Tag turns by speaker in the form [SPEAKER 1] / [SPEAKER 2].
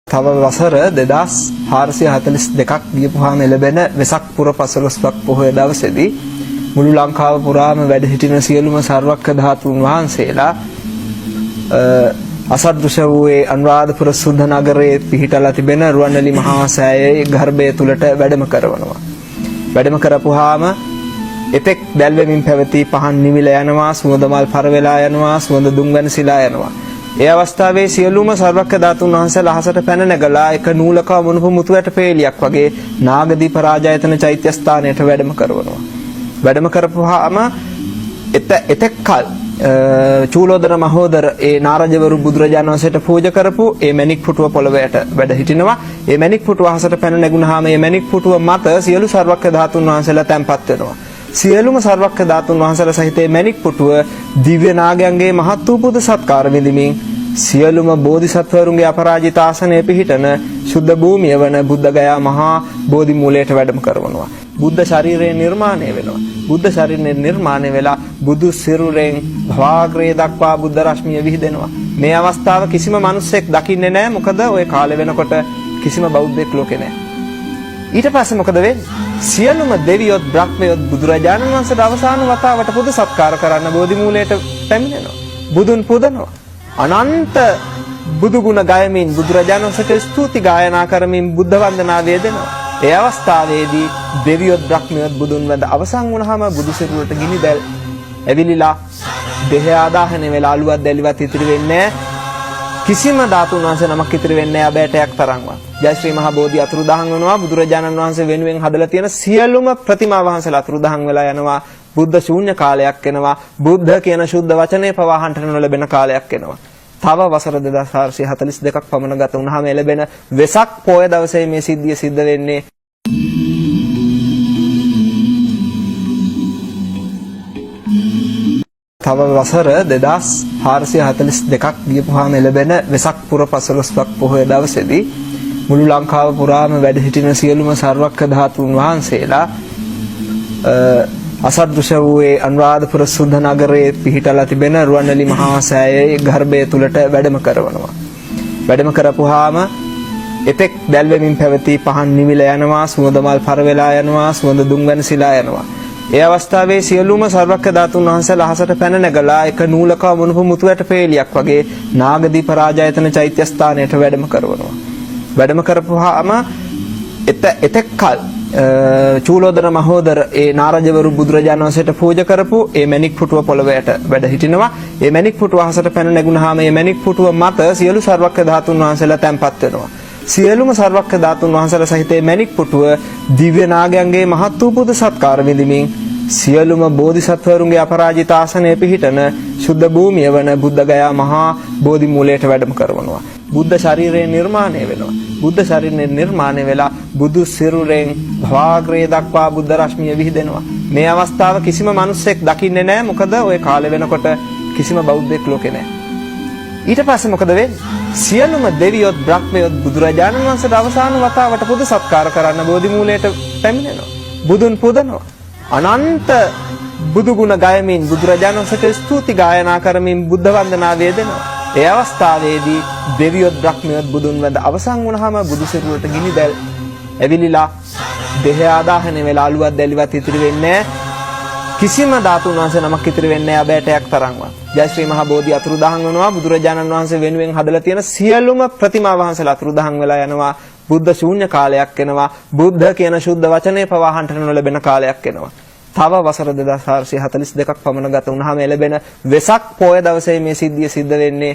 [SPEAKER 1] තව වසර 2442ක් ගියපුවාම ලැබෙන වෙසක් පුර 15ක් පොහොය දවසේදී මුළු ලංකාව පුරාම වැඩ සිටින සියලුම සර්වක්‍ර ධාතුන් වහන්සේලා අසදෘශ වූයේ අනුරාධපුර සුද්ධ නගරයේ පිහිටලා තිබෙන රුවන්වැලි මහා සෑයේ ගර්භය තුලට වැඩම කරවනවා. වැඩම කරපුවාම එතෙක් දැල්වෙමින් පැවති පහන් නිවිල යනවා, සුවඳ මල් පර වෙලා යනවා, සුවඳ දුම් වෙනසිලා යනවා. ඒ අවස්ථාවේ සියලුම සර්වක්‍ර ධාතුන් වහන්සේලා අහසට පැන නැගලා එක නූලක මුණුපු මුතුයට පේලියක් වගේ නාගදීප රාජායතන චෛත්‍ය ස්ථානයට වැඩම කරවනවා. වැඩම කරපුවාම එතෙක් කල චූලෝදර මහෝදර ඒ නාරජවරු බුදුරජාණන් වහන්සේට පූජා කරපු ඒ මණික් පුටුව පොළවයට වැඩ හිටිනවා. ඒ මණික් පුටුව අහසට පැන නැගුණාම ඒ මණික් පුටුව මත සියලු සර්වක්‍ර ධාතුන් වහන්සේලා තැන්පත් වෙනවා. සියලුම සර්වක්‍ර ධාතුන් වහන්සේලා සහිත මේ මණික් පුටුව දිව්‍ය නාගයන්ගේ මහත් වූ පුද සත්කාර විඳිමින් සියලුම බෝධිසත්වරුන්ගේ අපරාජිත ආසනයේ පිහිටන ශුද්ධ භූමිය වන බුද්ධගයා මහා බෝධි මූලයට වැඩම කරවනවා. බුද්ධ ශරීරය නිර්මාණය වෙනවා. බුද්ධ ශරීරය නිර්මාණය වෙලා බුදු සිරුරෙන් භවාග්‍රේ දක්වා බුද්ධ රශ්මිය විහිදෙනවා. මේ අවස්ථාව කිසිම මිනිසෙක් දකින්නේ නැහැ. මොකද ওই කාලේ වෙනකොට කිසිම බෞද්ධයෙක් ලෝකේ නැහැ. ඊට පස්සේ මොකද වෙන්නේ? සියලුම දෙවියොත් බ්‍රහ්මයොත් බුදුරජාණන් වහන්සේට අවසාන වතාවට පුද සත්කාර කරන්න බෝධි මූලයට පැමිණෙනවා. බුදුන් පුදනවා. අනන්ත බුදු ගුණ ගයමින් බුදුරජාණන් වහන්සේට ස්තුති ගායනා කරමින් බුද්ධ වන්දනා වේදෙනවා. ඒ අවස්ථාවේදී දෙවියොත් බ්‍රහ්මයොත් බුදුන් වැඳ අවසන් වුණාම බුදු සිරුරට ගිනි දැල් ඇවිලිලා දෙහ ආදාහන වෙලා අලුවත් දැලිවත් ඉතිරි වෙන්නේ කිසිම ධාතුන් වහන්සේ නමක් ඉතිරි වෙන්නේ අබෑටයක් තරම්වත්. ජය ශ්‍රී මහා බෝධි අතුරුදහන් වෙනවා. බුදුරජාණන් වහන්සේ වෙනුවෙන් හදලා තියෙන සියලුම ප්‍රතිමා වහන්සේලා අතුරුදහන් වෙලා යනවා. බුද්ධ ශූන්‍ය කාලයක් එනවා. බුද්ධ කියන ශුද්ධ වචනේ පවා අහන්න නොලැබෙන කාලයක් එනවා. තව වසර 2442ක් පමණ ගත වුණාම ලැබෙන වෙසක් පොය දවසේ මේ සිද්ධිය සිද්ධ වෙන්නේ. තව වසර 2442ක් ගියපුවාම ලැබෙන වෙසක් පුර 15ක් පොහොය දවසේදී මුළු ලංකාව පුරාම වැඩ සිටින සියලුම සර්වක්‍ර ධාතුන් වහන්සේලා අසදෘශ වූයේ අනුරාධපුර සුද්ධ නගරයේ පිහිටලා තිබෙන රුවන්වැලි මහා සෑයේ ගර්භය තුලට වැඩම කරවනවා. වැඩම කරපුවාම එතෙක් දැල්වෙමින් පැවති පහන් නිවිල යනවා, සුවඳ මල් පර වෙලා යනවා, සුවඳ දුම් වෙනසිලා යනවා. ඒ අවස්ථාවේ සියලුම සර්වක්‍ර ධාතුන් වහන්සේලා අහසට පැන නැගලා එක නූලක මුණුපු මුතුයට පේලියක් වගේ නාගදීප රාජායතන චෛත්‍ය ස්ථානයට වැඩම කරවනවා. වැඩම කරපුවාම එතෙක් කල චූලෝදර මහෝදර ඒ නාරජවරු බුදුරජාණන් වහන්සේට පූජා කරපු ඒ මණික් පුටුව පොළවයට වැඩ හිටිනවා. ඒ මණික් පුටුව අහසට පැන නැගුණාම ඒ මණික් පුටුව මත සියලු සර්වක්‍ර ධාතුන් වහන්සේලා තැන්පත් වෙනවා. සියලුම සර්වක්‍ර ධාතුන් වහන්සේලා සහිත මේ මණික් පුටුව දිව්‍ය නාගයන්ගේ මහත් වූ පුද සත්කාර විඳිමින් සියලුම බෝධිසත්වරුන්ගේ අපරාජිත ආසනයේ පිහිටන ශුද්ධ භූමිය වන බුද්ධගයා මහා බෝධි මූලයට වැඩම කරවනවා. බුද්ධ ශරීරය නිර්මාණය වෙනවා. බුද්ධ ශරීරය නිර්මාණය වෙලා බුදු සිරුරෙන් භවාග්‍රේ දක්වා බුද්ධ රශ්මිය විහිදෙනවා. මේ අවස්ථාව කිසිම මිනිසෙක් දකින්නේ නැහැ. මොකද ওই කාලේ වෙනකොට කිසිම බෞද්ධයෙක් ලෝකේ නැහැ. ඊට පස්සේ මොකද වෙන්නේ? සියලුම දෙවියොත් බ්‍රහ්මයොත් බුදුරජාණන් වහන්සේට අවසාන වතාවට පුද සත්කාර කරන්න බෝධි මූලයට පැමිණෙනවා. බුදුන් පුදනවා. අනන්ත බුදු ගුණ ගයමින් බුදුරජාණන් වහන්සේට ස්තුති ගායනා කරමින් බුද්ධ වන්දනා වේදෙනවා. ඒ අවස්ථාවේදී දෙවියොත් බ්‍රහ්මයොත් බුදුන් වැඳ අවසන් වුණාම බුදු සිරුරට ගිනි දැල් ඇවිලිලා දෙහ ආදාහන වෙලා අලුවත් දැලිවත් ඉතිරි වෙන්නේ කිසිම ධාතුන් වහන්සේ නමක් ඉතිරි වෙන්නේ අබෑටයක් තරම්වත්. ජය ශ්‍රී මහා බෝධි අතුරුදහන් වෙනවා. බුදුරජාණන් වහන්සේ වෙනුවෙන් හදලා තියෙන සියලුම ප්‍රතිමා වහන්සේලා අතුරුදහන් වෙලා යනවා. බුද්ධ ශූන්‍ය කාලයක් එනවා. බුද්ධ කියන ශුද්ධ වචනේ පවා අහන්න නොලැබෙන කාලයක් එනවා. තව වසර 2442ක් පමණ ගත වුණාම ලැබෙන වෙසක් පොය දවසේ මේ සිද්ධිය සිද්ධ වෙන්නේ.